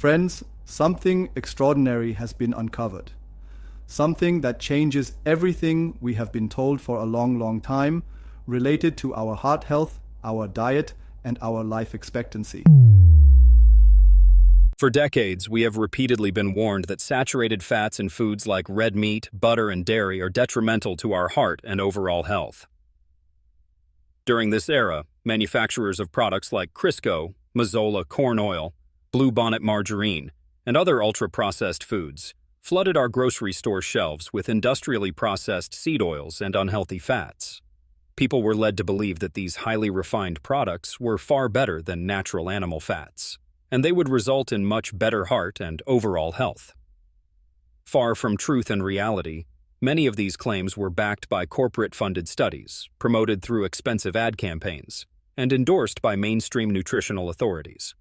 Friends, something extraordinary has been uncovered. Something that changes everything we have been told for a long, long time, related to our heart health, our diet, and our life expectancy. For decades, we have repeatedly been warned that saturated fats in foods like red meat, butter, and dairy are detrimental to our heart and overall health. During this era, manufacturers of products like Crisco, Minnisota corn oil, bluebonnet margarine, and other ultra-processed foods flooded our grocery store shelves with industrially processed seed oils and unhealthy fats. People were led to believe that these highly refined products were far better than natural animal fats, and they would result in much better heart and overall health. Far from truth and reality, many of these claims were backed by corporate-funded studies, promoted through expensive ad campaigns, and endorsed by mainstream nutritional authorities.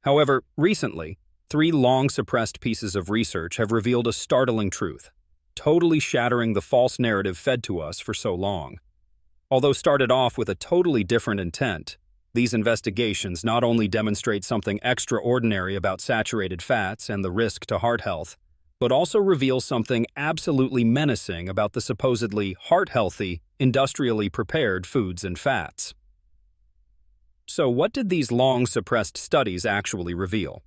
However, recently, 3 long-suppressed pieces of research have revealed a startling truth, totally shattering the false narrative fed to us for so long. Although started off with a totally different intent, these investigations not only demonstrate something extraordinary about saturated fats and the risk to heart health, but also reveal something absolutely menacing about the supposedly heart-healthy, industrially prepared foods and fats. So what did these long-suppressed studies actually reveal?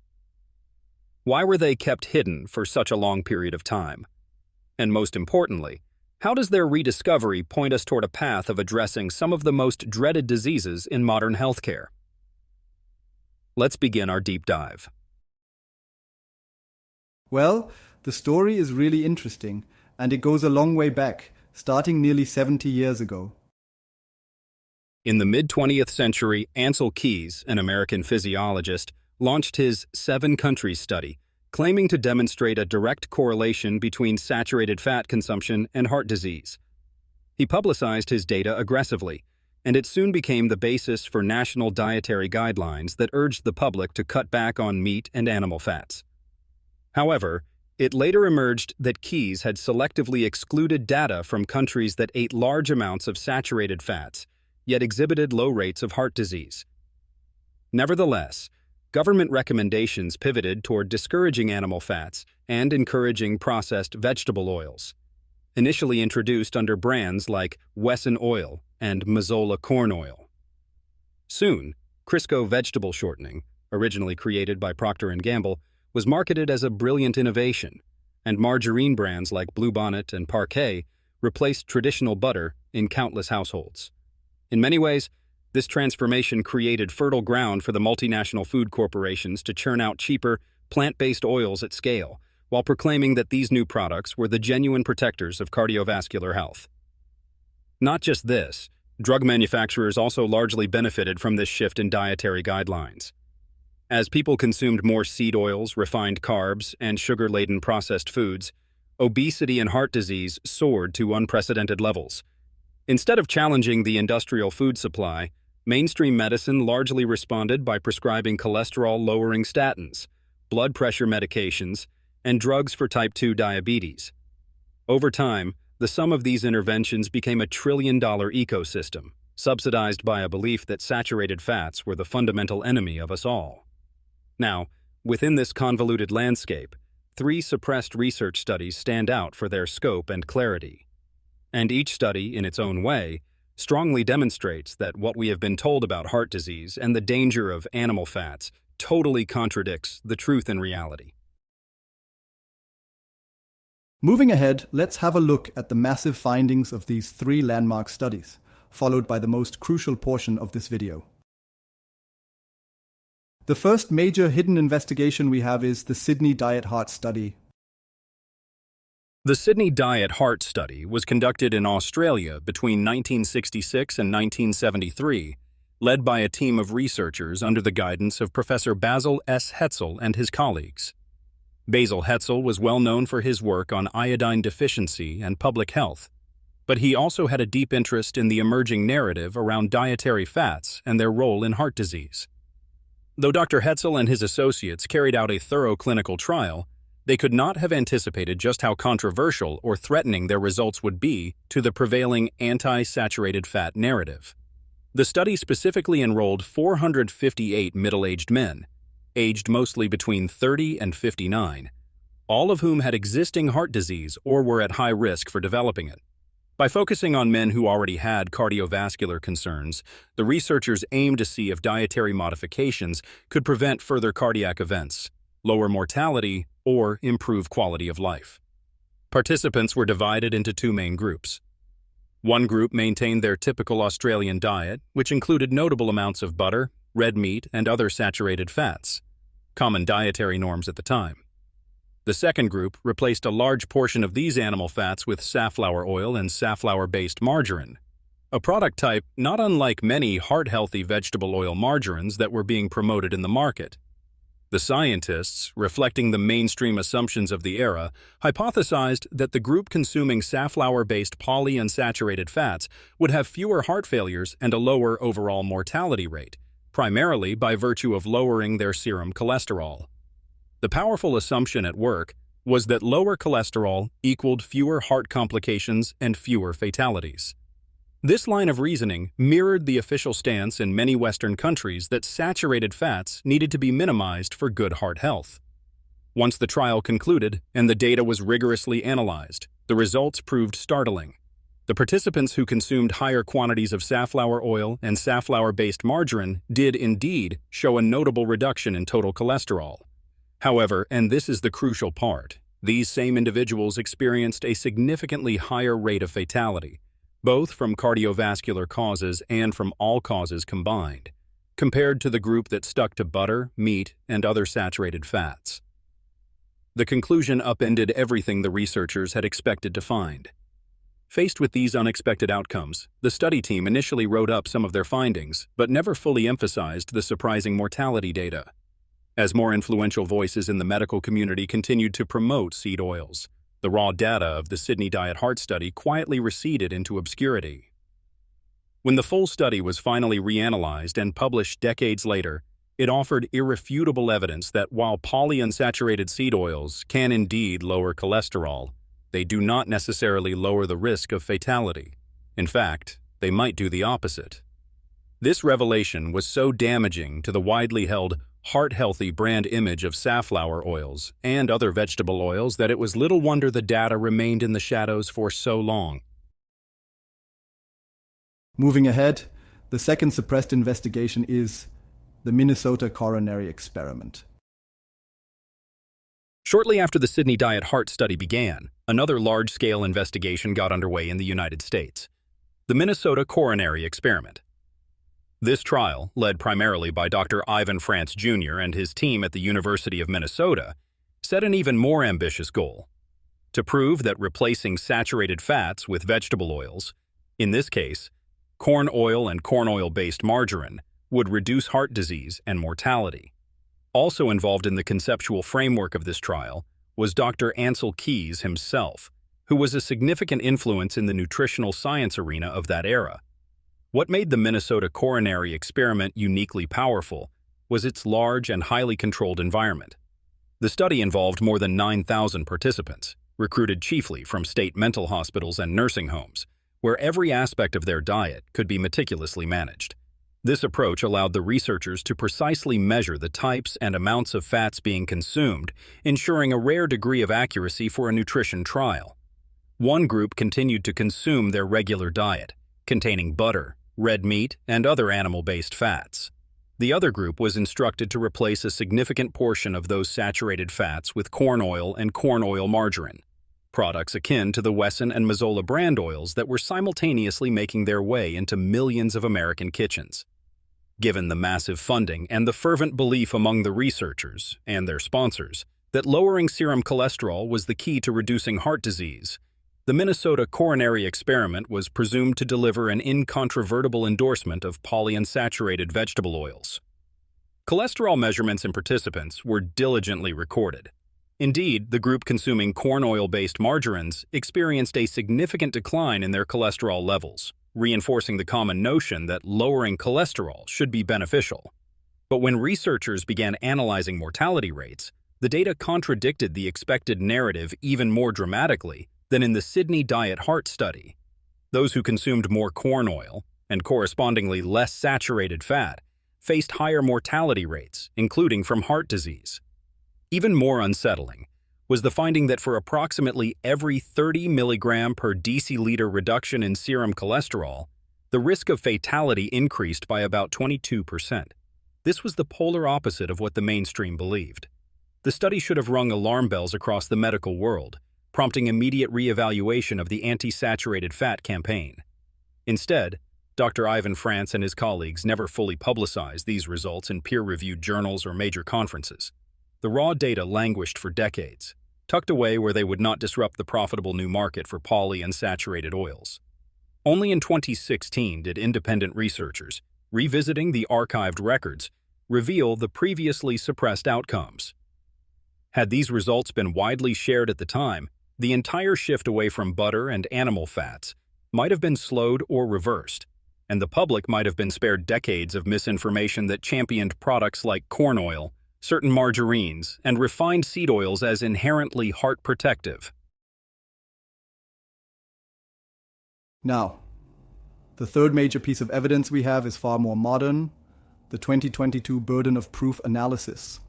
Why were they kept hidden for such a long period of time? And most importantly, how does their rediscovery point us toward a path of addressing some of the most dreaded diseases in modern healthcare? Let's begin our deep dive. Well, the story is really interesting, and it goes a long way back, starting nearly 70 years ago. In the mid-20th century, Ancel Keys, an American physiologist, launched his 7 countries study, claiming to demonstrate a direct correlation between saturated fat consumption and heart disease. He publicized his data aggressively, and it soon became the basis for national dietary guidelines that urged the public to cut back on meat and animal fats. However, it later emerged that Keys had selectively excluded data from countries that ate large amounts of saturated fats, yet exhibited low rates of heart disease. Nevertheless, government recommendations pivoted toward discouraging animal fats and encouraging processed vegetable oils. Initially introduced under brands like Wesson Oil and Minnisota corn oil. Soon, Crisco vegetable shortening, originally created by Procter & Gamble, was marketed as a brilliant innovation, and margarine brands like Bluebonnet and Parquet replaced traditional butter in countless households. In many ways, this transformation created fertile ground for the multinational food corporations to churn out cheaper, plant-based oils at scale, while proclaiming that these new products were the genuine protectors of cardiovascular health. Not just this, drug manufacturers also largely benefited from this shift in dietary guidelines. As people consumed more seed oils, refined carbs, and sugar-laden processed foods, obesity and heart disease soared to unprecedented levels. Instead of challenging the industrial food supply, mainstream medicine largely responded by prescribing cholesterol-lowering statins, blood pressure medications, and drugs for type 2 diabetes. Over time, the sum of these interventions became a trillion-dollar ecosystem, subsidized by a belief that saturated fats were the fundamental enemy of us all. Now, within this convoluted landscape, 3 suppressed research studies stand out for their scope and clarity. And each study, in its own way, strongly demonstrates that what we have been told about heart disease and the danger of animal fats totally contradicts the truth in reality. Moving ahead, let's have a look at the massive findings of these 3 landmark studies, followed by the most crucial portion of this video. The first major hidden investigation we have is the Sydney Diet Heart Study. The Sydney Diet Heart Study was conducted in Australia between 1966 and 1973, led by a team of researchers under the guidance of Professor Basil S. Hetzel and his colleagues. Basil Hetzel was well known for his work on iodine deficiency and public health, but he also had a deep interest in the emerging narrative around dietary fats and their role in heart disease. Though Dr. Hetzel and his associates carried out a thorough clinical trial, they could not have anticipated just how controversial or threatening their results would be to the prevailing anti-saturated fat narrative. The study specifically enrolled 458 middle-aged men, aged mostly between 30 and 59, all of whom had existing heart disease or were at high risk for developing it. By focusing on men who already had cardiovascular concerns, the researchers aimed to see if dietary modifications could prevent further cardiac events, lower mortality, or improve quality of life. Participants were divided into two main groups. One group maintained their typical Australian diet, which included notable amounts of butter, red meat, and other saturated fats, common dietary norms at the time. The second group replaced a large portion of these animal fats with safflower oil and safflower-based margarine, a product type not unlike many heart-healthy vegetable oil margarines that were being promoted in the market. The scientists, reflecting the mainstream assumptions of the era, hypothesized that the group consuming safflower-based polyunsaturated fats would have fewer heart failures and a lower overall mortality rate, primarily by virtue of lowering their serum cholesterol. The powerful assumption at work was that lower cholesterol equaled fewer heart complications and fewer fatalities. This line of reasoning mirrored the official stance in many Western countries that saturated fats needed to be minimized for good heart health. Once the trial concluded and the data was rigorously analyzed, the results proved startling. The participants who consumed higher quantities of safflower oil and safflower-based margarine did indeed show a notable reduction in total cholesterol. However, and this is the crucial part, these same individuals experienced a significantly higher rate of fatality, both from cardiovascular causes and from all causes combined, compared to the group that stuck to butter, meat, and other saturated fats. The conclusion upended everything the researchers had expected to find. Faced with these unexpected outcomes, the study team initially wrote up some of their findings, but never fully emphasized the surprising mortality data. As more influential voices in the medical community continued to promote seed oils, the raw data of the Sydney Diet Heart Study quietly receded into obscurity. When the full study was finally reanalyzed and published decades later, it offered irrefutable evidence that while polyunsaturated seed oils can indeed lower cholesterol, they do not necessarily lower the risk of fatality. In fact, they might do the opposite. This revelation was so damaging to the widely held heart-healthy brand image of safflower oils and other vegetable oils that it was little wonder the data remained in the shadows for so long. Moving ahead, the second suppressed investigation is the Minnisota Coronary experiment. Shortly after the Sydney Diet Heart Study began, another large-scale investigation got underway in the United States, the Minnisota Coronary experiment. This trial, led primarily by Dr. Ivan France Jr. and his team at the University of Minnesota, set an even more ambitious goal: to prove that replacing saturated fats with vegetable oils, in this case, corn oil and corn oil-based margarine, would reduce heart disease and mortality. Also involved in the conceptual framework of this trial was Dr. Ancel Keys himself, who was a significant influence in the nutritional science arena of that era. What made the Minnesota Coronary experiment uniquely powerful was its large and highly controlled environment. The study involved more than 9,000 participants, recruited chiefly from state mental hospitals and nursing homes, where every aspect of their diet could be meticulously managed. This approach allowed the researchers to precisely measure the types and amounts of fats being consumed, ensuring a rare degree of accuracy for a nutrition trial. One group continued to consume their regular diet, containing butter, red meat, and other animal-based fats. The other group was instructed to replace a significant portion of those saturated fats with corn oil and corn oil margarine, products akin to the Wesson and Mazola brand oils that were simultaneously making their way into millions of American kitchens. Given the massive funding and the fervent belief among the researchers and their sponsors that lowering serum cholesterol was the key to reducing heart disease, the Minnesota Coronary experiment was presumed to deliver an incontrovertible endorsement of polyunsaturated vegetable oils. Cholesterol measurements in participants were diligently recorded. Indeed, the group consuming corn oil-based margarines experienced a significant decline in their cholesterol levels, reinforcing the common notion that lowering cholesterol should be beneficial. But when researchers began analyzing mortality rates, the data contradicted the expected narrative even more dramatically than in the Sydney Diet Heart Study. Those who consumed more corn oil, and correspondingly less saturated fat, faced higher mortality rates, including from heart disease. Even more unsettling was the finding that for approximately every 30 milligram per deciliter reduction in serum cholesterol, the risk of fatality increased by about 22%. This was the polar opposite of what the mainstream believed. The study should have rung alarm bells across the medical world, prompting immediate reevaluation of the anti-saturated fat campaign. Instead, Dr. Ivan France and his colleagues never fully publicized these results in peer-reviewed journals or major conferences. The raw data languished for decades, tucked away where they would not disrupt the profitable new market for polyunsaturated oils. Only in 2016 did independent researchers, revisiting the archived records, reveal the previously suppressed outcomes. Had these results been widely shared at the time, the entire shift away from butter and animal fats might have been slowed or reversed, and the public might have been spared decades of misinformation that championed products like corn oil, certain margarines, and refined seed oils as inherently heart protective. Now, the third major piece of evidence we have is far more modern, the 2022 burden of proof analysis.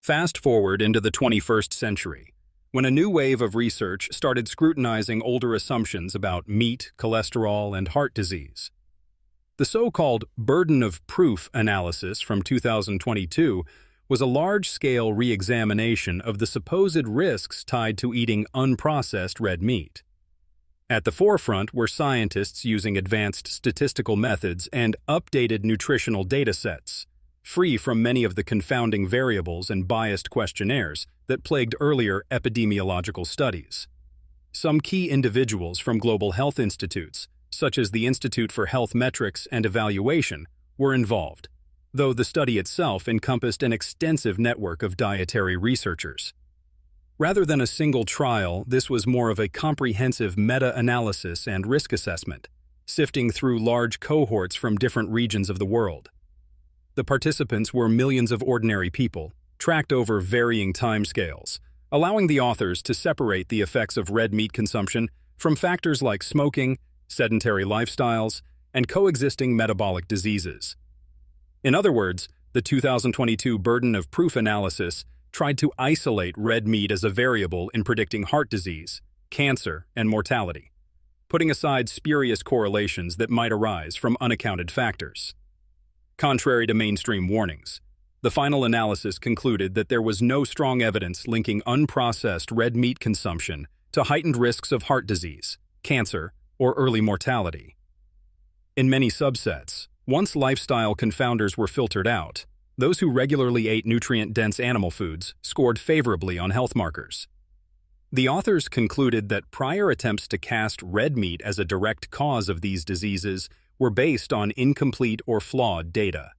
Fast forward into the 21st century, when a new wave of research started scrutinizing older assumptions about meat, cholesterol, and heart disease. The so-called burden of proof analysis from 2022 was a large-scale re-examination of the supposed risks tied to eating unprocessed red meat. At the forefront were scientists using advanced statistical methods and updated nutritional data sets, free from many of the confounding variables and biased questionnaires that plagued earlier epidemiological studies. Some key individuals from global health institutes, such as the Institute for Health Metrics and Evaluation, were involved, though the study itself encompassed an extensive network of dietary researchers. Rather than a single trial, this was more of a comprehensive meta-analysis and risk assessment, sifting through large cohorts from different regions of the world. The participants were millions of ordinary people, tracked over varying timescales, allowing the authors to separate the effects of red meat consumption from factors like smoking, sedentary lifestyles, and coexisting metabolic diseases. In other words, the 2022 burden of proof analysis tried to isolate red meat as a variable in predicting heart disease, cancer, and mortality, putting aside spurious correlations that might arise from unaccounted factors. Contrary to mainstream warnings, the final analysis concluded that there was no strong evidence linking unprocessed red meat consumption to heightened risks of heart disease, cancer, or early mortality. In many subsets, once lifestyle confounders were filtered out, those who regularly ate nutrient-dense animal foods scored favorably on health markers. The authors concluded that prior attempts to cast red meat as a direct cause of these diseases were based on incomplete or flawed data.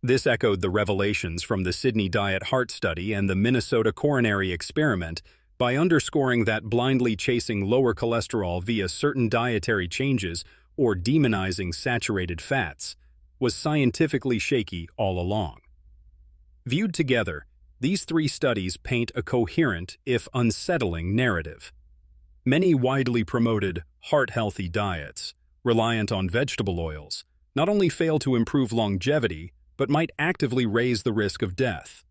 This echoed the revelations from the Sydney Diet Heart Study and the Minnisota Coronary experiment by underscoring that blindly chasing lower cholesterol via certain dietary changes or demonizing saturated fats was scientifically shaky all along. Viewed together, these three studies paint a coherent, if unsettling, narrative. Many widely promoted heart-healthy diets, reliant on vegetable oils, not only fail to improve longevity, but might actively raise the risk of death.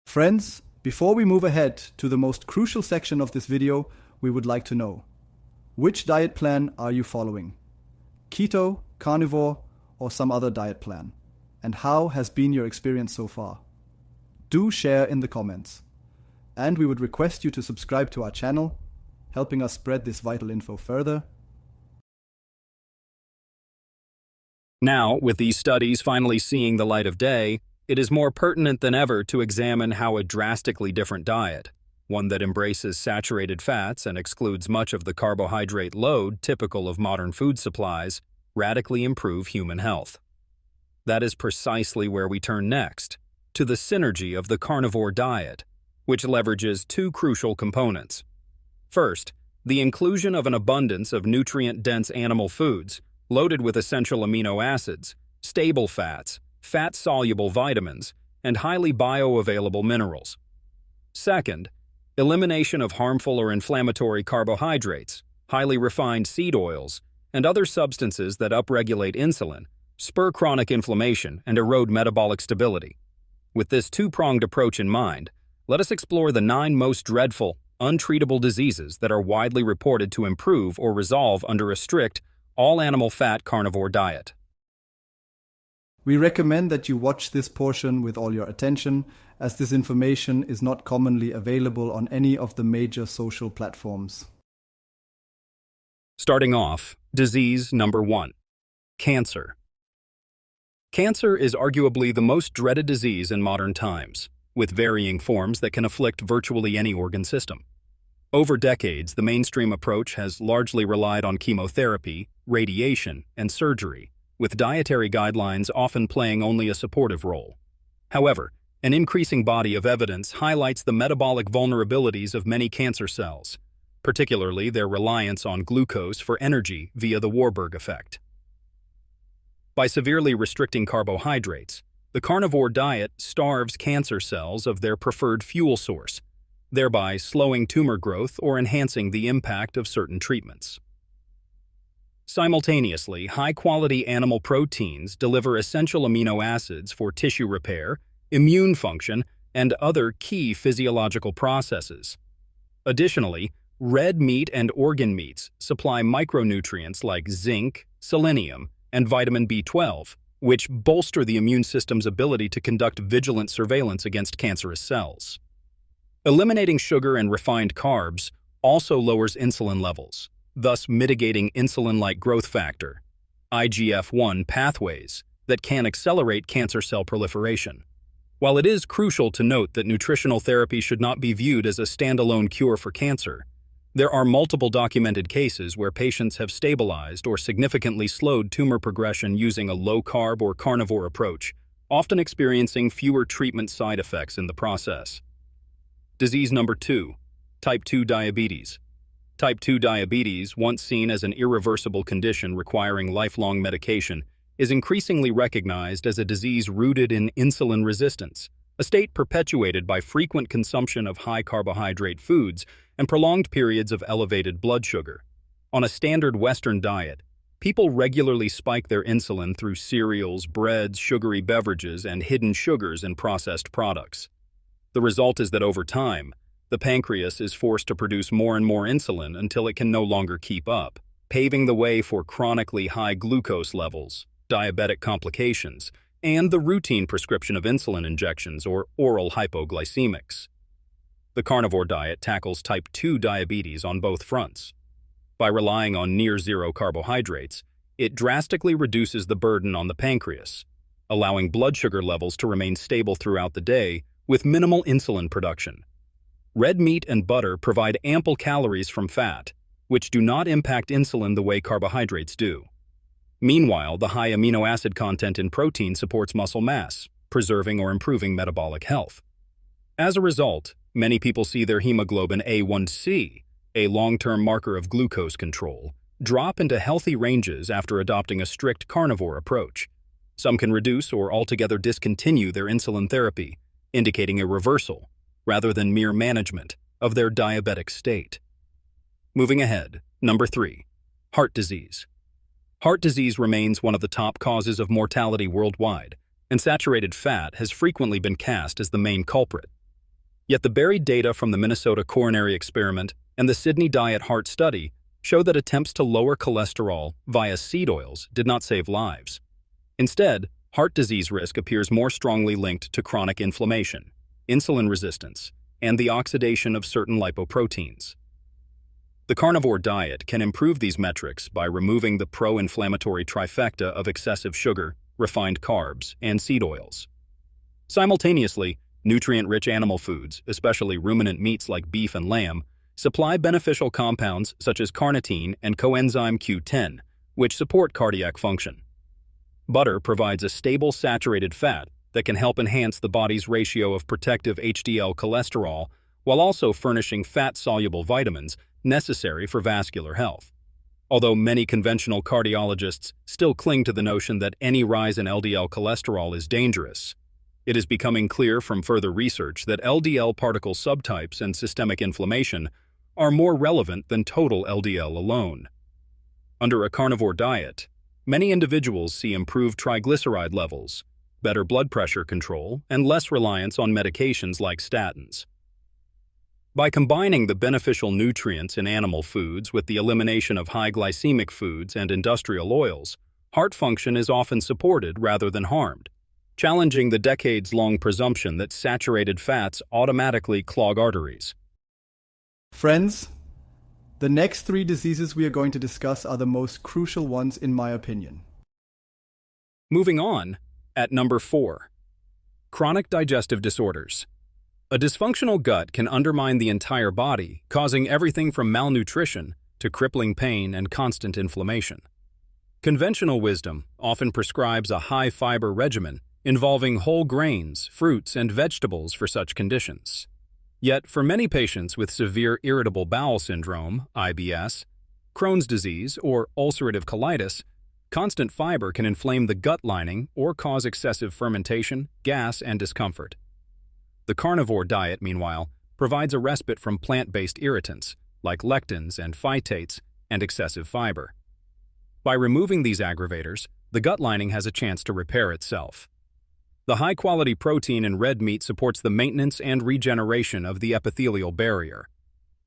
Friends, before we move ahead to the most crucial section of this video, we would like to know, which diet plan are you following? Keto, carnivore, or some other diet plan? And how has been your experience so far? Do share in the comments. And we would request you to subscribe to our channel, helping us spread this vital info further. Now, with these studies finally seeing the light of day, it is more pertinent than ever to examine how a drastically different diet, one that embraces saturated fats and excludes much of the carbohydrate load typical of modern food supplies, radically improve human health. That is precisely where we turn next, to the synergy of the carnivore diet, which leverages two crucial components. First, the inclusion of an abundance of nutrient-dense animal foods, loaded with essential amino acids, stable fats, fat-soluble vitamins, and highly bioavailable minerals. Second, elimination of harmful or inflammatory carbohydrates, highly refined seed oils, and other substances that upregulate insulin, spur chronic inflammation, and erode metabolic stability. With this two-pronged approach in mind, let us explore the 9 most dreadful, untreatable diseases that are widely reported to improve or resolve under a strict, all-animal fat carnivore diet. We recommend that you watch this portion with all your attention, as this information is not commonly available on any of the major social platforms. Starting off, disease number 1, cancer. Cancer is arguably the most dreaded disease in modern times, with varying forms that can afflict virtually any organ system. Over decades, the mainstream approach has largely relied on chemotherapy, radiation, and surgery, with dietary guidelines often playing only a supportive role. However, an increasing body of evidence highlights the metabolic vulnerabilities of many cancer cells, particularly their reliance on glucose for energy via the Warburg effect. By severely restricting carbohydrates, the carnivore diet starves cancer cells of their preferred fuel source, thereby slowing tumor growth or enhancing the impact of certain treatments. Simultaneously, high-quality animal proteins deliver essential amino acids for tissue repair, immune function, and other key physiological processes. Additionally, red meat and organ meats supply micronutrients like zinc, selenium, and vitamin B12, which bolster the immune system's ability to conduct vigilant surveillance against cancerous cells. Eliminating sugar and refined carbs also lowers insulin levels, thus mitigating insulin-like growth factor, IGF-1 pathways that can accelerate cancer cell proliferation. While it is crucial to note that nutritional therapy should not be viewed as a standalone cure for cancer, there are multiple documented cases where patients have stabilized or significantly slowed tumor progression using a low-carb or carnivore approach, often experiencing fewer treatment side effects in the process. Disease number 2, type 2 diabetes. Type 2 diabetes, once seen as an irreversible condition requiring lifelong medication, is increasingly recognized as a disease rooted in insulin resistance, a state perpetuated by frequent consumption of high-carbohydrate foods and prolonged periods of elevated blood sugar. On a standard Western diet, people regularly spike their insulin through cereals, breads, sugary beverages, and hidden sugars in processed products. The result is that over time, the pancreas is forced to produce more and more insulin until it can no longer keep up, paving the way for chronically high glucose levels, diabetic complications, and the routine prescription of insulin injections or oral hypoglycemics. The carnivore diet tackles type 2 diabetes on both fronts. By relying on near-zero carbohydrates, it drastically reduces the burden on the pancreas, allowing blood sugar levels to remain stable throughout the day with minimal insulin production. Red meat and butter provide ample calories from fat, which do not impact insulin the way carbohydrates do. Meanwhile, the high amino acid content in protein supports muscle mass, preserving or improving metabolic health. As a result, many people see their hemoglobin A1C, a long-term marker of glucose control, drop into healthy ranges after adopting a strict carnivore approach. Some can reduce or altogether discontinue their insulin therapy, indicating a reversal, rather than mere management, of their diabetic state. Moving ahead, number 3, heart disease. Heart disease remains one of the top causes of mortality worldwide, and saturated fat has frequently been cast as the main culprit. Yet the buried data from the Minnisota Coronary experiment and the Sydney Diet Heart Study show that attempts to lower cholesterol via seed oils did not save lives. Instead, heart disease risk appears more strongly linked to chronic inflammation, insulin resistance, and the oxidation of certain lipoproteins. The carnivore diet can improve these metrics by removing the pro-inflammatory trifecta of excessive sugar, refined carbs, and seed oils. Simultaneously, nutrient-rich animal foods, especially ruminant meats like beef and lamb, supply beneficial compounds such as carnitine and coenzyme Q10, which support cardiac function. Butter provides a stable saturated fat that can help enhance the body's ratio of protective HDL cholesterol while also furnishing fat-soluble vitamins necessary for vascular health. Although many conventional cardiologists still cling to the notion that any rise in LDL cholesterol is dangerous, it is becoming clear from further research that LDL particle subtypes and systemic inflammation are more relevant than total LDL alone. Under a carnivore diet, many individuals see improved triglyceride levels, better blood pressure control, and less reliance on medications like statins. By combining the beneficial nutrients in animal foods with the elimination of high glycemic foods and industrial oils, heart function is often supported rather than harmed, challenging the decades-long presumption that saturated fats automatically clog arteries. Friends, the next 3 diseases we are going to discuss are the most crucial ones in my opinion. Moving on, at number 4, chronic digestive disorders. A dysfunctional gut can undermine the entire body, causing everything from malnutrition to crippling pain and constant inflammation. Conventional wisdom often prescribes a high-fiber regimen involving whole grains, fruits, and vegetables for such conditions. Yet, for many patients with severe irritable bowel syndrome, IBS, Crohn's disease, or ulcerative colitis, constant fiber can inflame the gut lining or cause excessive fermentation, gas, and discomfort. The carnivore diet, meanwhile, provides a respite from plant-based irritants, like lectins and phytates, and excessive fiber. By removing these aggravators, the gut lining has a chance to repair itself. The high-quality protein in red meat supports the maintenance and regeneration of the epithelial barrier.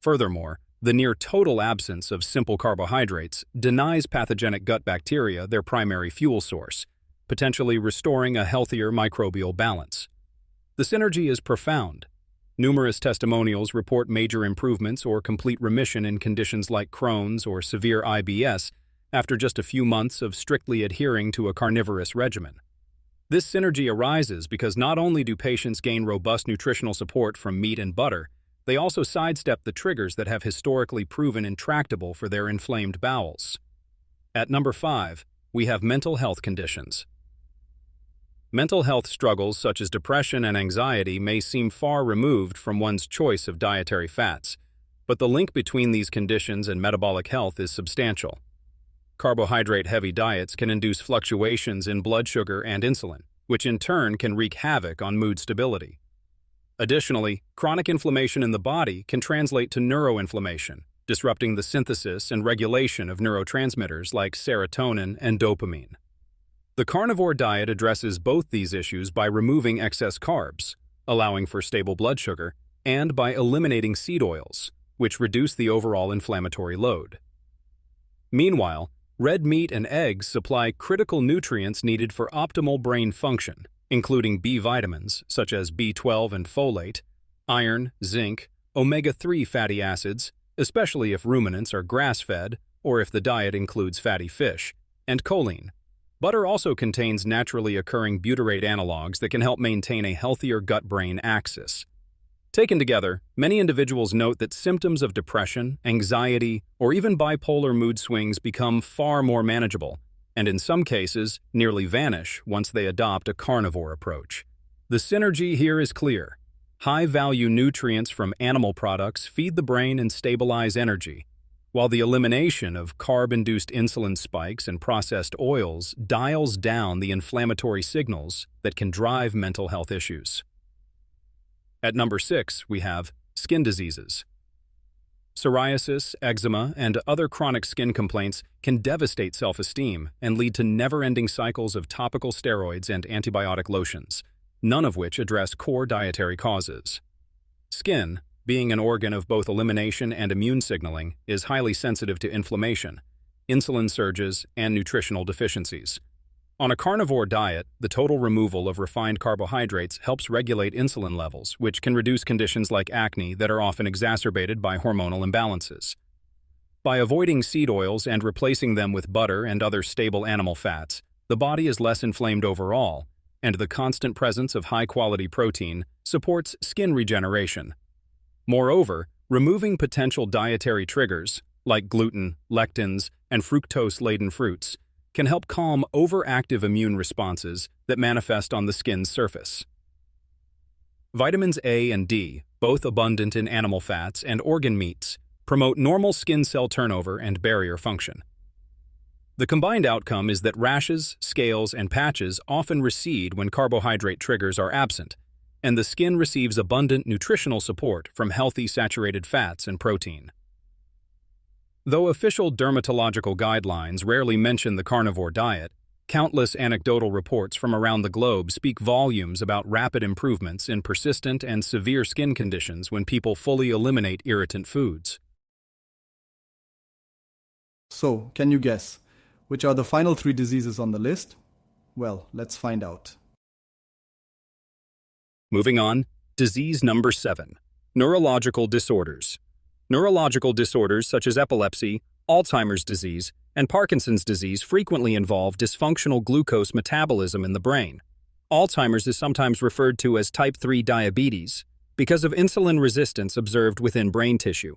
Furthermore, the near-total absence of simple carbohydrates denies pathogenic gut bacteria their primary fuel source, potentially restoring a healthier microbial balance. The synergy is profound. Numerous testimonials report major improvements or complete remission in conditions like Crohn's or severe IBS after just a few months of strictly adhering to a carnivorous regimen. This synergy arises because not only do patients gain robust nutritional support from meat and butter, they also sidestep the triggers that have historically proven intractable for their inflamed bowels. At number 5, we have mental health conditions. Mental health struggles such as depression and anxiety may seem far removed from one's choice of dietary fats, but the link between these conditions and metabolic health is substantial. Carbohydrate-heavy diets can induce fluctuations in blood sugar and insulin, which in turn can wreak havoc on mood stability. Additionally, chronic inflammation in the body can translate to neuroinflammation, disrupting the synthesis and regulation of neurotransmitters like serotonin and dopamine. The carnivore diet addresses both these issues by removing excess carbs, allowing for stable blood sugar, and by eliminating seed oils, which reduce the overall inflammatory load. Meanwhile, red meat and eggs supply critical nutrients needed for optimal brain function, including B vitamins such as B12 and folate, iron, zinc, omega-3 fatty acids, especially if ruminants are grass-fed or if the diet includes fatty fish, and choline. Butter also contains naturally occurring butyrate analogs that can help maintain a healthier gut-brain axis. Taken together, many individuals note that symptoms of depression, anxiety, or even bipolar mood swings become far more manageable, and in some cases, nearly vanish once they adopt a carnivore approach. The synergy here is clear. High-value nutrients from animal products feed the brain and stabilize energy, while the elimination of carb-induced insulin spikes and processed oils dials down the inflammatory signals that can drive mental health issues. At number 6, we have skin diseases. Psoriasis, eczema, and other chronic skin complaints can devastate self-esteem and lead to never-ending cycles of topical steroids and antibiotic lotions, none of which address core dietary causes. Skin, being an organ of both elimination and immune signaling, is highly sensitive to inflammation, insulin surges, and nutritional deficiencies. On a carnivore diet, the total removal of refined carbohydrates helps regulate insulin levels, which can reduce conditions like acne that are often exacerbated by hormonal imbalances. By avoiding seed oils and replacing them with butter and other stable animal fats, the body is less inflamed overall, and the constant presence of high-quality protein supports skin regeneration. Moreover, removing potential dietary triggers, like gluten, lectins, and fructose-laden fruits, can help calm overactive immune responses that manifest on the skin's surface. Vitamins A and D, both abundant in animal fats and organ meats, promote normal skin cell turnover and barrier function. The combined outcome is that rashes, scales, and patches often recede when carbohydrate triggers are absent, and the skin receives abundant nutritional support from healthy saturated fats and protein. Though official dermatological guidelines rarely mention the carnivore diet, countless anecdotal reports from around the globe speak volumes about rapid improvements in persistent and severe skin conditions when people fully eliminate irritant foods. So, can you guess, which are the final 3 diseases on the list? Well, let's find out. Moving on, disease number 7, neurological disorders. Neurological disorders such as epilepsy, Alzheimer's disease, and Parkinson's disease frequently involve dysfunctional glucose metabolism in the brain. Alzheimer's is sometimes referred to as type 3 diabetes because of insulin resistance observed within brain tissue.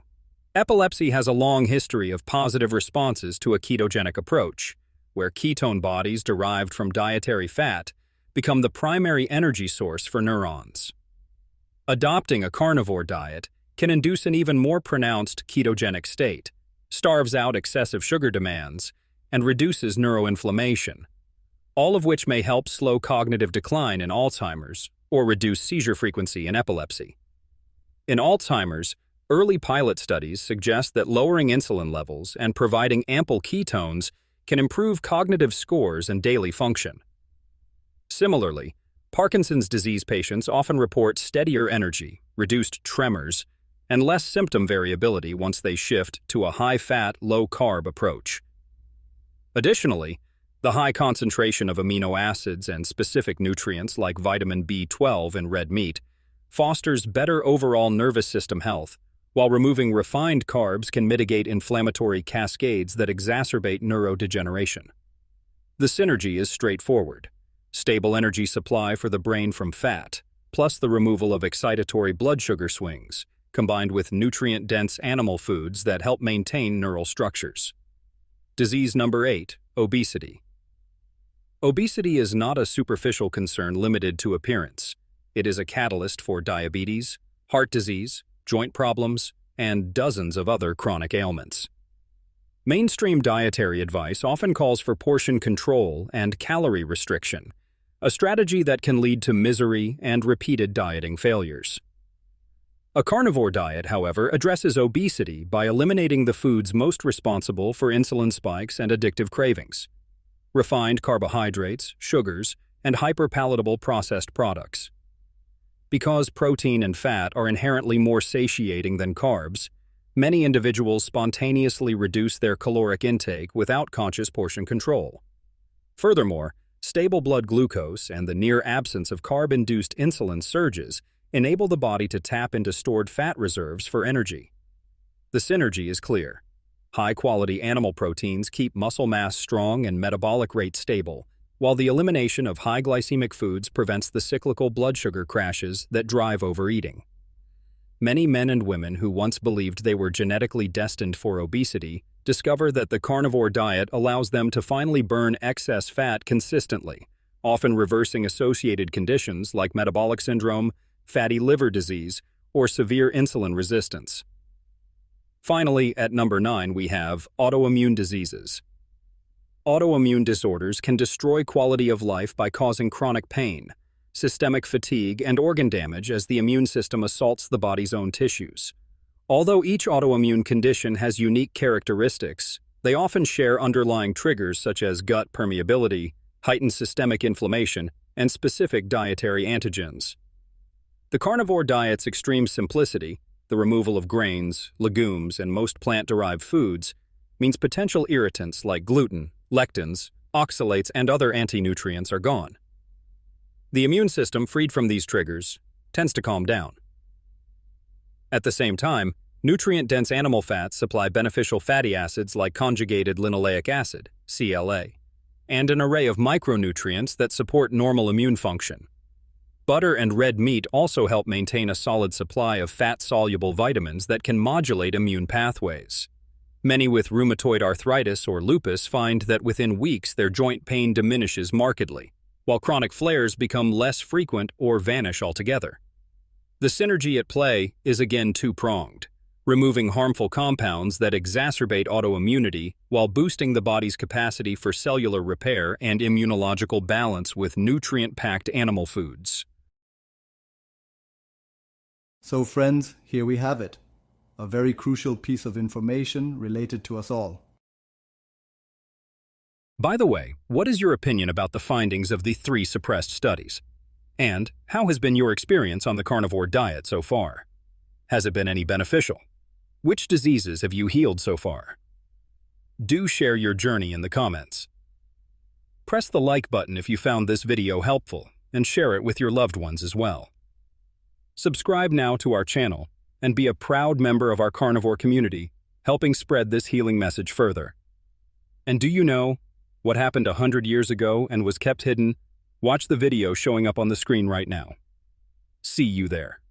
Epilepsy has a long history of positive responses to a ketogenic approach, where ketone bodies derived from dietary fat become the primary energy source for neurons. Adopting a carnivore diet can induce an even more pronounced ketogenic state, starves out excessive sugar demands, and reduces neuroinflammation, all of which may help slow cognitive decline in Alzheimer's or reduce seizure frequency in epilepsy. In Alzheimer's, early pilot studies suggest that lowering insulin levels and providing ample ketones can improve cognitive scores and daily function. Similarly, Parkinson's disease patients often report steadier energy, reduced tremors, and less symptom variability once they shift to a high-fat, low-carb approach. Additionally, the high concentration of amino acids and specific nutrients like vitamin B12 in red meat fosters better overall nervous system health, while removing refined carbs can mitigate inflammatory cascades that exacerbate neurodegeneration. The synergy is straightforward: stable energy supply for the brain from fat, plus the removal of excitatory blood sugar swings, combined with nutrient-dense animal foods that help maintain neural structures. Disease number 8, obesity. Obesity is not a superficial concern limited to appearance. It is a catalyst for diabetes, heart disease, joint problems, and dozens of other chronic ailments. Mainstream dietary advice often calls for portion control and calorie restriction, a strategy that can lead to misery and repeated dieting failures. A carnivore diet, however, addresses obesity by eliminating the foods most responsible for insulin spikes and addictive cravings: refined carbohydrates, sugars, and hyperpalatable processed products. Because protein and fat are inherently more satiating than carbs, many individuals spontaneously reduce their caloric intake without conscious portion control. Furthermore, stable blood glucose and the near absence of carb-induced insulin surges enable the body to tap into stored fat reserves for energy. The synergy is clear. High-quality animal proteins keep muscle mass strong and metabolic rate stable, while the elimination of high glycemic foods prevents the cyclical blood sugar crashes that drive overeating. Many men and women who once believed they were genetically destined for obesity discover that the carnivore diet allows them to finally burn excess fat consistently, often reversing associated conditions like metabolic syndrome, fatty liver disease, or severe insulin resistance. Finally, at number 9, we have autoimmune diseases. Autoimmune disorders can destroy quality of life by causing chronic pain, systemic fatigue, and organ damage as the immune system assaults the body's own tissues. Although each autoimmune condition has unique characteristics, they often share underlying triggers such as gut permeability, heightened systemic inflammation, and specific dietary antigens. The carnivore diet's extreme simplicity, the removal of grains, legumes, and most plant-derived foods, means potential irritants like gluten, lectins, oxalates, and other anti-nutrients are gone. The immune system, freed from these triggers, tends to calm down. At the same time, nutrient-dense animal fats supply beneficial fatty acids like conjugated linoleic acid, CLA, and an array of micronutrients that support normal immune function. Butter and red meat also help maintain a solid supply of fat-soluble vitamins that can modulate immune pathways. Many with rheumatoid arthritis or lupus find that within weeks their joint pain diminishes markedly, while chronic flares become less frequent or vanish altogether. The synergy at play is again two-pronged, removing harmful compounds that exacerbate autoimmunity while boosting the body's capacity for cellular repair and immunological balance with nutrient-packed animal foods. So friends, here we have it. a very crucial piece of information related to us all. By the way, what is your opinion about the findings of the 3 suppressed studies? And how has been your experience on the carnivore diet so far? Has it been any beneficial? Which diseases have you healed so far? Do share your journey in the comments. Press the like button if you found this video helpful and share it with your loved ones as well. Subscribe now to our channel and be a proud member of our carnivore community, helping spread this healing message further. And do you know what happened 100 years ago and was kept hidden? Watch the video showing up on the screen right now. See you there.